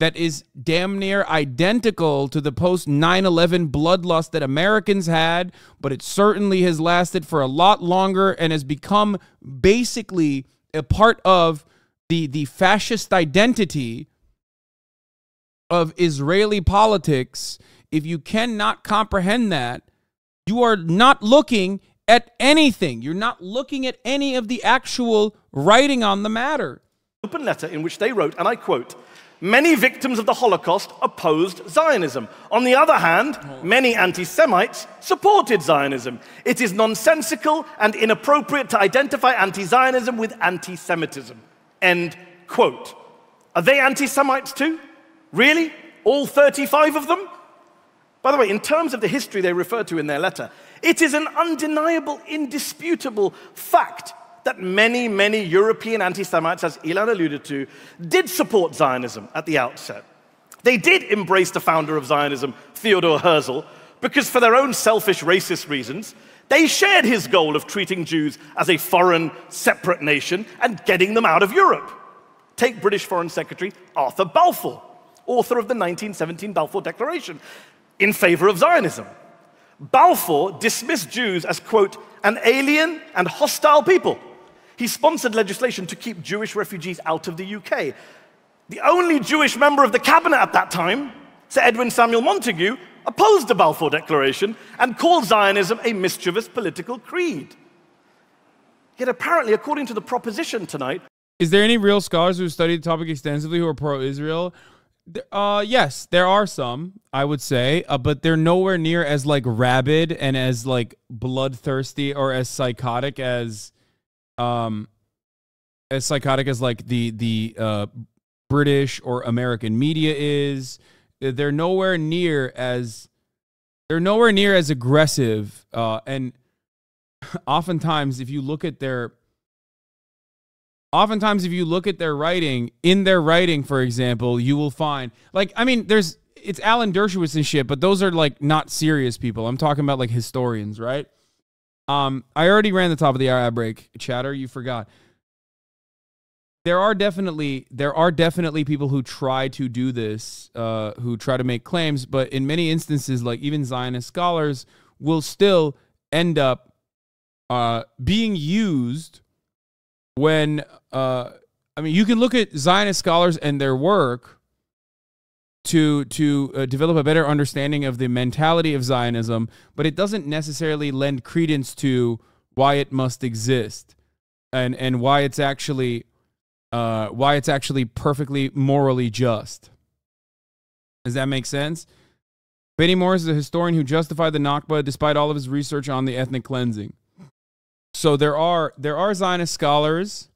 that is damn near identical to the post 9/11 bloodlust that Americans had, but it certainly has lasted for a lot longer and has become basically a part of the fascist identity of Israeli politics. If you cannot comprehend that, you are not looking at anything. You're not looking at any of the actual writing on the matter. Open letter in which they wrote, and I quote, "Many victims of the Holocaust opposed Zionism. On the other hand, many anti-Semites supported Zionism. It is nonsensical and inappropriate to identify anti-Zionism with anti-Semitism." End quote. Are they anti-Semites too? Really? All 35 of them? By the way, in terms of the history they refer to in their letter, it is an undeniable, indisputable fact that many, many European anti-Semites, as Ilan alluded to, did support Zionism at the outset. They did embrace the founder of Zionism, Theodor Herzl, because for their own selfish racist reasons, they shared his goal of treating Jews as a foreign, separate nation and getting them out of Europe. Take British Foreign Secretary Arthur Balfour, author of the 1917 Balfour Declaration, in favor of Zionism. Balfour dismissed Jews as, quote, an alien and hostile people. He sponsored legislation to keep Jewish refugees out of the UK. The only Jewish member of the cabinet at that time, Sir Edwin Samuel Montagu, opposed the Balfour Declaration and called Zionism a mischievous political creed. Yet apparently, according to the proposition tonight... Is there any real scholars who studied the topic extensively who are pro-Israel? Yes, there are some, I would say, but they're nowhere near as like rabid and as like bloodthirsty or as psychotic as like the British or American media is. They're nowhere near as aggressive, and oftentimes if you look at their writing, in their writing, for example, you will find, like, I mean, it's Alan Dershowitz and shit, but those are, like, not serious people. I'm talking about, like, historians, right? I already ran the top of the hour ad break, chatter, you forgot. There are definitely people who try to do this, who try to make claims, but in many instances, like, even Zionist scholars will still end up being used when, I mean, you can look at Zionist scholars and their work to develop a better understanding of the mentality of Zionism, but it doesn't necessarily lend credence to why it must exist and why it's actually perfectly morally just. Does that make sense? Benny Morris is a historian who justified the Nakba despite all of his research on the ethnic cleansing. So there are Zionist scholars,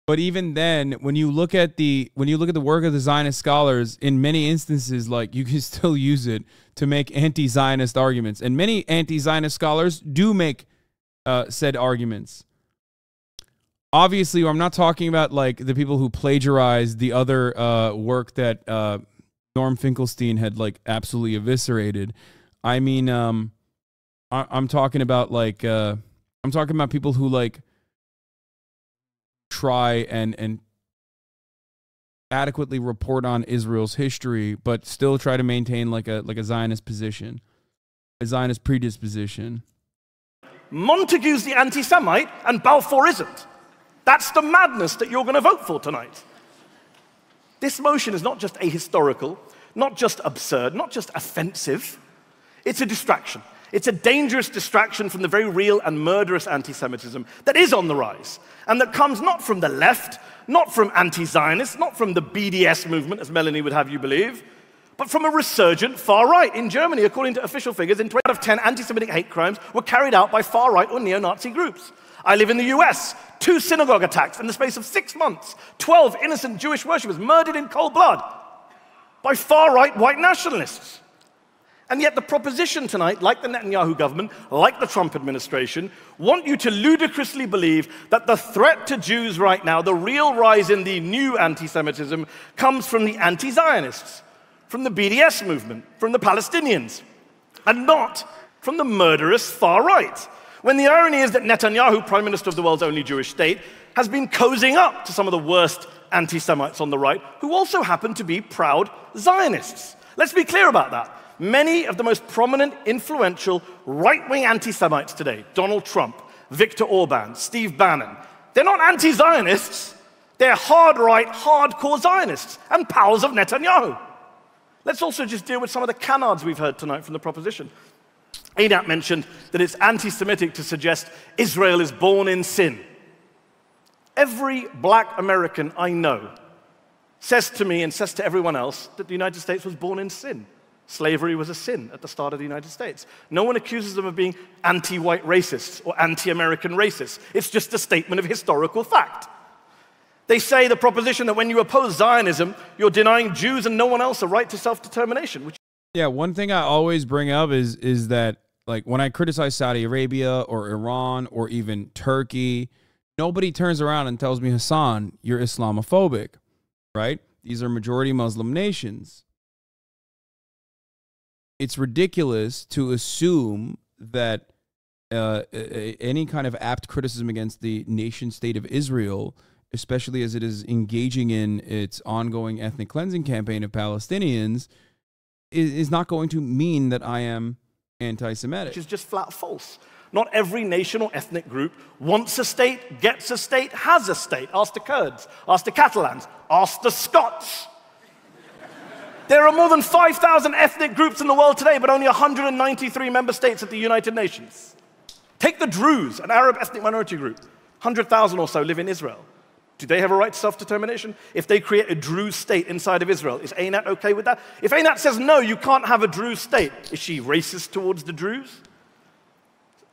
but even then, when you look at the work of the Zionist scholars, in many instances, like, you can still use it to make anti-Zionist arguments, and many anti-Zionist scholars do make said arguments. Obviously, I'm not talking about like the people who plagiarized the other work that Norm Finkelstein had like absolutely eviscerated. I mean, I'm talking about like. I'm talking about people who like try and adequately report on Israel's history, but still try to maintain like a Zionist position, a Zionist predisposition. Montagu's the anti-Semite and Balfour isn't. That's the madness that you're going to vote for tonight. This motion is not just ahistorical, not just absurd, not just offensive. It's a distraction. It's a dangerous distraction from the very real and murderous anti-Semitism that is on the rise, and that comes not from the left, not from anti-Zionists, not from the BDS movement, as Melanie would have you believe, but from a resurgent far right. In Germany, according to official figures, in 20 out of 10 anti-Semitic hate crimes were carried out by far-right or neo-Nazi groups. I live in the US. 2 synagogue attacks in the space of 6 months. 12 innocent Jewish worshippers murdered in cold blood by far-right white nationalists. And yet the proposition tonight, like the Netanyahu government, like the Trump administration, want you to ludicrously believe that the threat to Jews right now, the real rise in the new anti-Semitism, comes from the anti-Zionists, from the BDS movement, from the Palestinians. and not from the murderous far right. When the irony is that Netanyahu, Prime Minister of the world's only Jewish state, has been cozying up to some of the worst anti-Semites on the right, who also happen to be proud Zionists. Let's be clear about that. Many of the most prominent, influential, right-wing anti-Semites today, Donald Trump, Viktor Orban, Steve Bannon, they're not anti-Zionists. They're hard-right, hardcore Zionists and pals of Netanyahu. Let's also just deal with some of the canards we've heard tonight from the proposition. Einat mentioned that it's anti-Semitic to suggest Israel is born in sin. Every black American I know says to me and says to everyone else that the United States was born in sin. Slavery was a sin at the start of the United States. No one accuses them of being anti-white racists or anti-American racists. It's just a statement of historical fact. They say the proposition that when you oppose Zionism, you're denying Jews and no one else a right to self-determination. Yeah, one thing I always bring up is that, like, when I criticize Saudi Arabia or Iran or even Turkey, nobody turns around and tells me, Hasan, you're Islamophobic, right? These are majority Muslim nations. It's ridiculous to assume that any kind of apt criticism against the nation state of Israel, especially as it is engaging in its ongoing ethnic cleansing campaign of Palestinians, is not going to mean that I am anti-Semitic. Which is just flat false. Not every nation or ethnic group wants a state, gets a state, has a state. Ask the Kurds, ask the Catalans, ask the Scots. There are more than 5,000 ethnic groups in the world today, but only 193 member states at the United Nations. Take the Druze, an Arab ethnic minority group. 100,000 or so live in Israel. Do they have a right to self-determination? If they create a Druze state inside of Israel, is Einat okay with that? If Einat says, no, you can't have a Druze state, is she racist towards the Druze?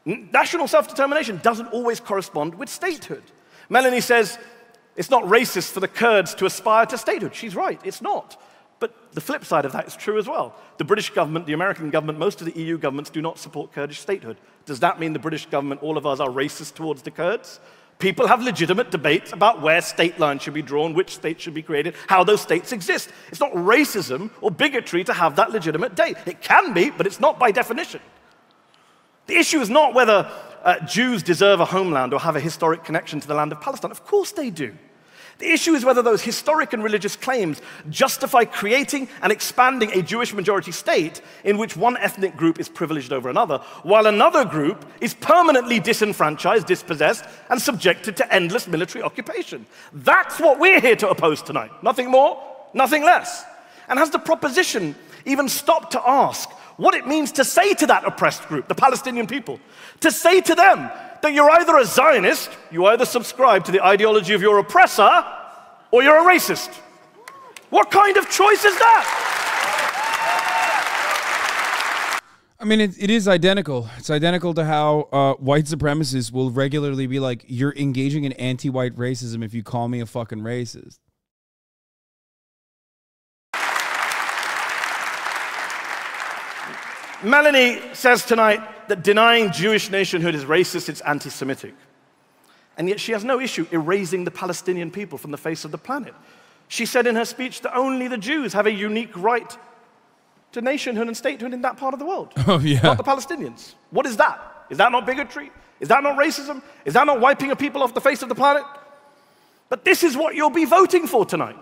National self-determination doesn't always correspond with statehood. Melanie says, it's not racist for the Kurds to aspire to statehood. She's right, it's not. But the flip side of that is true as well. The British government, the American government, most of the EU governments do not support Kurdish statehood. Does that mean the British government, all of us, are racist towards the Kurds? People have legitimate debates about where state lines should be drawn, which states should be created, how those states exist. It's not racism or bigotry to have that legitimate debate. It can be, but it's not by definition. The issue is not whether Jews deserve a homeland or have a historic connection to the land of Palestine. Of course they do. The issue is whether those historic and religious claims justify creating and expanding a Jewish majority state in which one ethnic group is privileged over another, while another group is permanently disenfranchised, dispossessed, and subjected to endless military occupation. That's what we're here to oppose tonight. Nothing more, nothing less. And has the proposition even stopped to ask what it means to say to that oppressed group, the Palestinian people, to say to them that you're either a Zionist, you either subscribe to the ideology of your oppressor, or you're a racist. What kind of choice is that? I mean, it is identical. It's identical to how white supremacists will regularly be like, you're engaging in anti-white racism if you call me a fucking racist. Melanie says tonight that denying Jewish nationhood is racist, it's anti-Semitic. And yet she has no issue erasing the Palestinian people from the face of the planet. She said in her speech that only the Jews have a unique right to nationhood and statehood in that part of the world. Oh, yeah. Not the Palestinians. What is that? Is that not bigotry? Is that not racism? Is that not wiping a people off the face of the planet? But this is what you'll be voting for tonight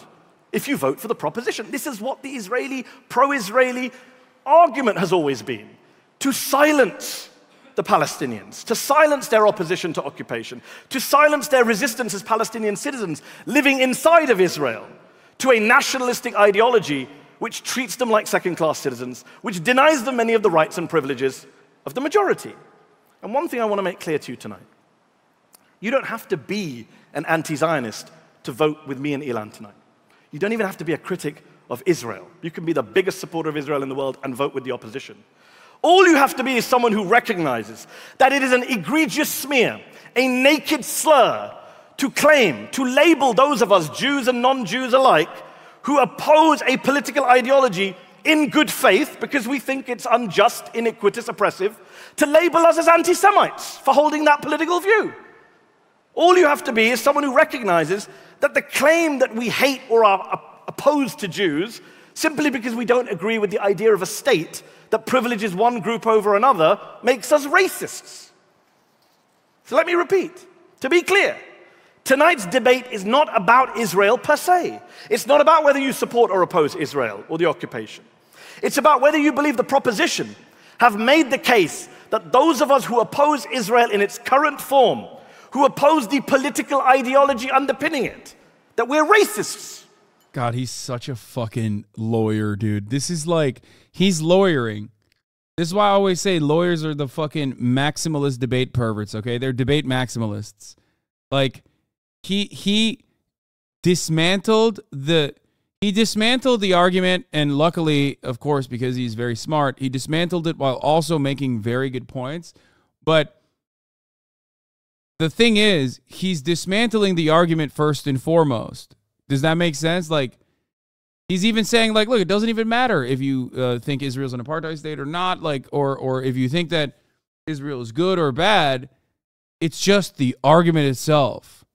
if you vote for the proposition. This is what the Israeli, pro-Israeli argument has always been, to silence the Palestinians, to silence their opposition to occupation, to silence their resistance as Palestinian citizens living inside of Israel to a nationalistic ideology which treats them like second-class citizens, which denies them many of the rights and privileges of the majority. And one thing I want to make clear to you tonight, you don't have to be an anti-Zionist to vote with me and Ilan tonight. You don't even have to be a critic of Israel. You can be the biggest supporter of Israel in the world and vote with the opposition. All you have to be is someone who recognizes that it is an egregious smear, a naked slur, to claim, to label those of us, Jews and non-Jews alike, who oppose a political ideology in good faith because we think it's unjust, iniquitous, oppressive, to label us as anti-Semites for holding that political view. All you have to be is someone who recognizes that the claim that we hate or are opposed to Jews simply because we don't agree with the idea of a state that privileges one group over another makes us racists. So let me repeat, to be clear, tonight's debate is not about Israel per se. It's not about whether you support or oppose Israel or the occupation. It's about whether you believe the proposition have made the case that those of us who oppose Israel in its current form, who oppose the political ideology underpinning it, that we're racists. God, he's such a fucking lawyer, dude. This is like, he's lawyering. This is why I always say lawyers are the fucking maximalist debate perverts, okay? They're debate maximalists. Like, he dismantled the argument, and luckily, of course, because he's very smart, he dismantled it while also making very good points. But the thing is, he's dismantling the argument first and foremost. Does that make sense? Like, he's even saying, like, look, it doesn't even matter if you think Israel's an apartheid state or not, like, or if you think that Israel is good or bad. It's just the argument itself.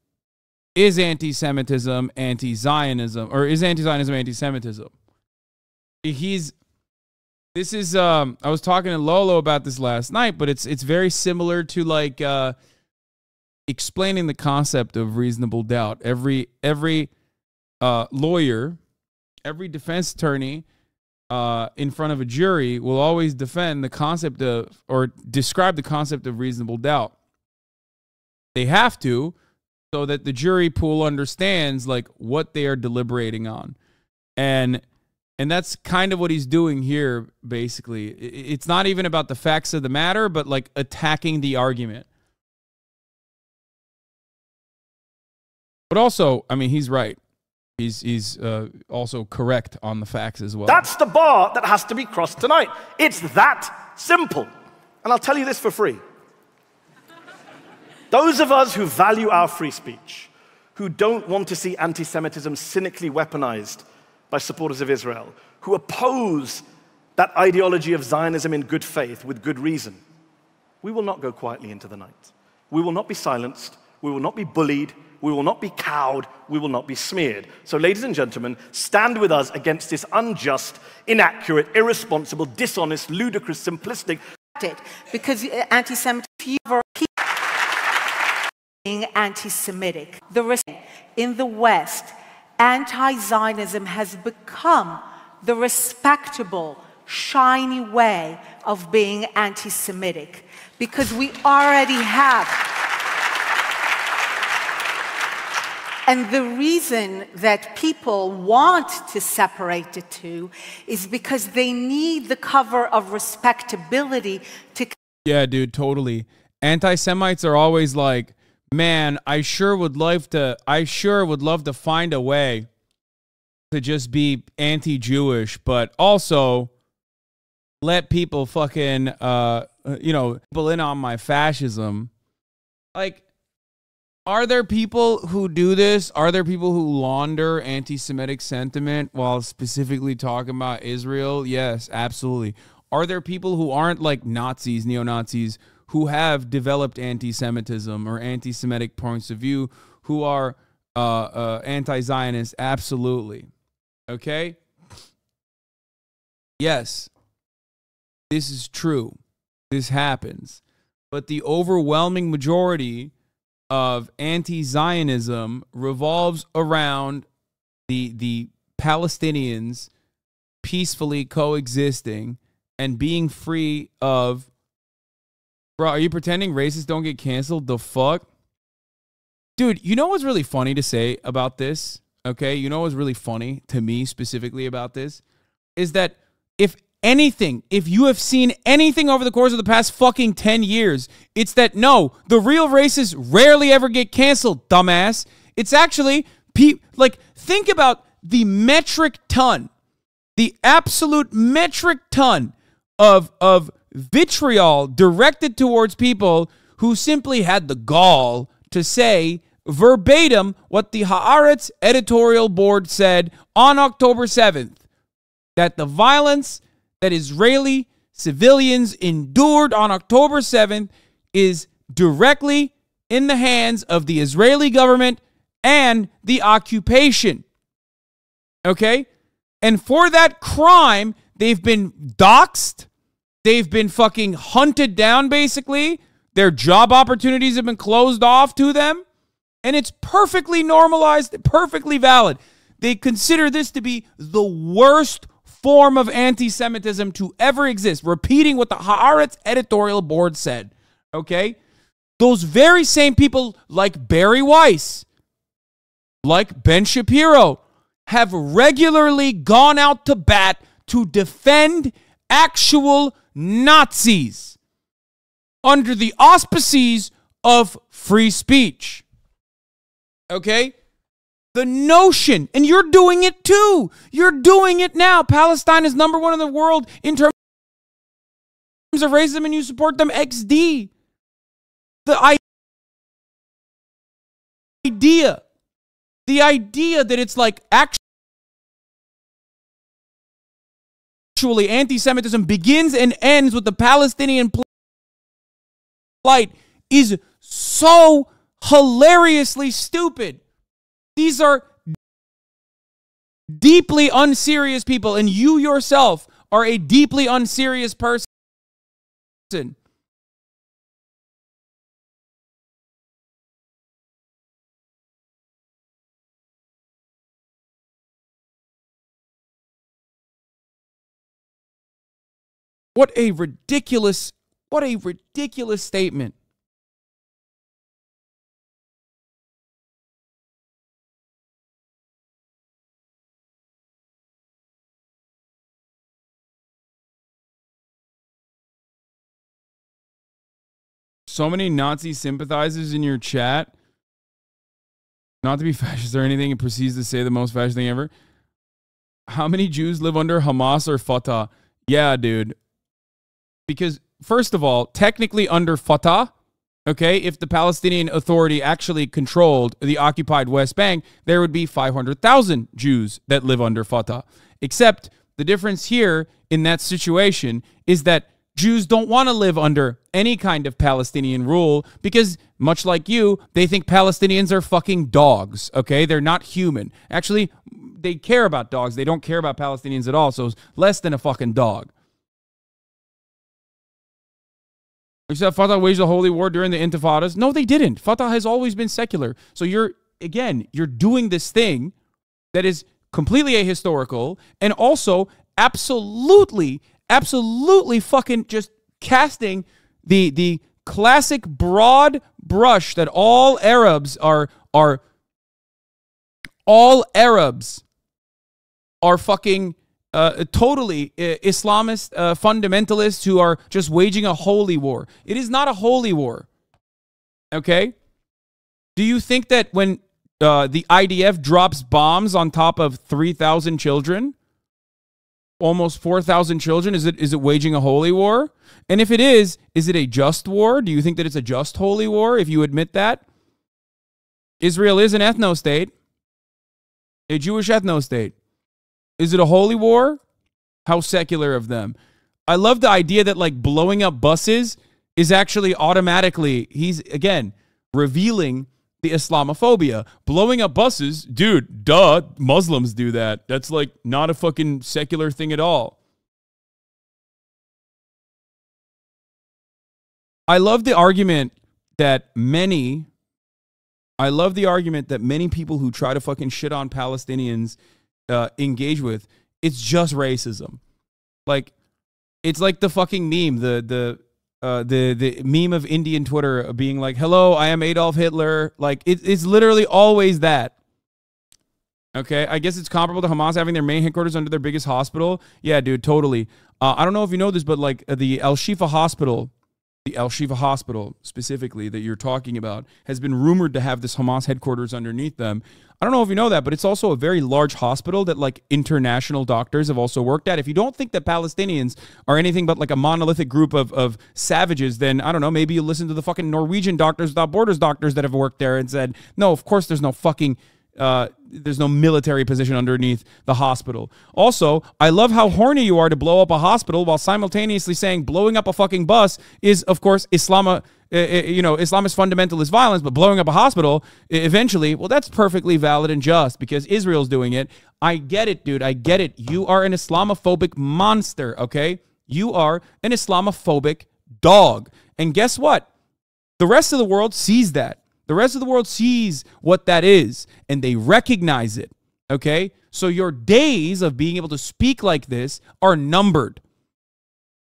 Is anti-Semitism anti-Zionism, or is anti-Zionism anti-Semitism? I was talking to Lolo about this last night, but it's very similar to like explaining the concept of reasonable doubt. Every lawyer, every defense attorney in front of a jury will always defend the concept of, or describe the concept of reasonable doubt. They have to, so that the jury pool understands like what they are deliberating on. And that's kind of what he's doing here, basically. It's not even about the facts of the matter, but like attacking the argument. But also, I mean, he's right. He's also correct on the facts as well. That's the bar that has to be crossed tonight. It's that simple. And I'll tell you this for free. Those of us who value our free speech, who don't want to see anti-Semitism cynically weaponized by supporters of Israel, who oppose that ideology of Zionism in good faith with good reason, we will not go quietly into the night. We will not be silenced. We will not be bullied. We will not be cowed. We will not be smeared. So, ladies and gentlemen, stand with us against this unjust, inaccurate, irresponsible, dishonest, ludicrous, simplistic. Because anti-Semitism, being anti-Semitic. In the West, anti-Zionism has become the respectable, shiny way of being anti-Semitic, because we already have. And the reason that people want to separate the two is because they need the cover of respectability to... Yeah, dude, totally. Anti-Semites are always like, man, I sure would love to find a way to just be anti-Jewish, but also let people fucking, people in on my fascism. Like, are there people who do this? Are there people who launder anti-Semitic sentiment while specifically talking about Israel? Yes, absolutely. Are there people who aren't like Nazis, neo-Nazis, who have developed anti-Semitism or anti-Semitic points of view, who are anti-Zionist? Absolutely. Okay? Yes, this is true. This happens. But the overwhelming majority of anti-Zionism revolves around the Palestinians peacefully coexisting and being free of... Bro, are you pretending racists don't get canceled? The fuck? Dude, you know what's really funny to say about this? Okay, you know what's really funny to me specifically about this? Is that if you have seen anything over the course of the past fucking 10 years, it's that no, the real racists rarely ever get canceled, dumbass. It's actually, think about the metric ton, the absolute metric ton of vitriol directed towards people who simply had the gall to say verbatim what the Haaretz editorial board said on October 7th, that the violence that Israeli civilians endured on October 7th is directly in the hands of the Israeli government and the occupation. Okay? And for that crime, they've been doxxed. They've been fucking hunted down, basically. Their job opportunities have been closed off to them. And it's perfectly normalized, perfectly valid. They consider this to be the worst form of anti-Semitism to ever exist, repeating what the Haaretz editorial board said. Okay? Those very same people like Barry Weiss, like Ben Shapiro, have regularly gone out to bat to defend actual Nazis under the auspices of free speech. Okay? The notion, and you're doing it too. You're doing it now. Palestine is number one in the world in terms of racism, and you support them XD. The idea that it's like actually anti-Semitism begins and ends with the Palestinian plight is so hilariously stupid. These are deeply unserious people, and you yourself are a deeply unserious person. What a ridiculous statement. So many Nazi sympathizers in your chat. Not to be fascist or anything, it proceeds to say the most fascist thing ever. How many Jews live under Hamas or Fatah? Yeah, dude. Because, first of all, technically under Fatah, okay, if the Palestinian Authority actually controlled the occupied West Bank, there would be 500,000 Jews that live under Fatah. Except the difference here in that situation is that Jews don't want to live under any kind of Palestinian rule because, much like you, they think Palestinians are fucking dogs, okay? They're not human. Actually, they care about dogs. They don't care about Palestinians at all, so it's less than a fucking dog. You said Fatah waged a holy war during the Intifadas? No, they didn't. Fatah has always been secular. So you're doing this thing that is completely ahistorical and also absolutely fucking just casting the classic broad brush that all Arabs are fucking totally Islamist fundamentalists who are just waging a holy war. It is not a holy war. Okay? Do you think that when the IDF drops bombs on top of 3,000 children, almost 4,000 children, is it waging a holy war? And if it is it a just war? Do you think that it's a just holy war if you admit that? Israel is an ethno-state, a Jewish ethno-state. Is it a holy war? How secular of them. I love the idea that like blowing up buses is actually automatically, he's again revealing the Islamophobia. Blowing up buses, dude, duh, Muslims do that. That's like not a fucking secular thing at all. I love the argument that many people who try to fucking shit on Palestinians engage with. It's just racism. Like, it's like the fucking meme, the meme of Indian Twitter being like, hello, I am Adolf Hitler. Like, it's literally always that. Okay, I guess it's comparable to Hamas having their main headquarters under their biggest hospital. Yeah, dude, totally. I don't know if you know this, but like the Al-Shifa Hospital specifically that you're talking about has been rumored to have this Hamas headquarters underneath them. I don't know if you know that, but it's also a very large hospital that like international doctors have also worked at. If you don't think that Palestinians are anything but like a monolithic group of savages, then I don't know, maybe you listen to the fucking Norwegian Doctors Without Borders doctors that have worked there and said, no, of course there's no fucking there's no military position underneath the hospital. Also, I love how horny you are to blow up a hospital while simultaneously saying blowing up a fucking bus is, of course, Islamist fundamentalist violence, but blowing up a hospital eventually, well, that's perfectly valid and just because Israel's doing it. I get it, dude. I get it. You are an Islamophobic monster, okay? You are an Islamophobic dog. And guess what? The rest of the world sees that. The rest of the world sees what that is, and they recognize it, okay? So your days of being able to speak like this are numbered.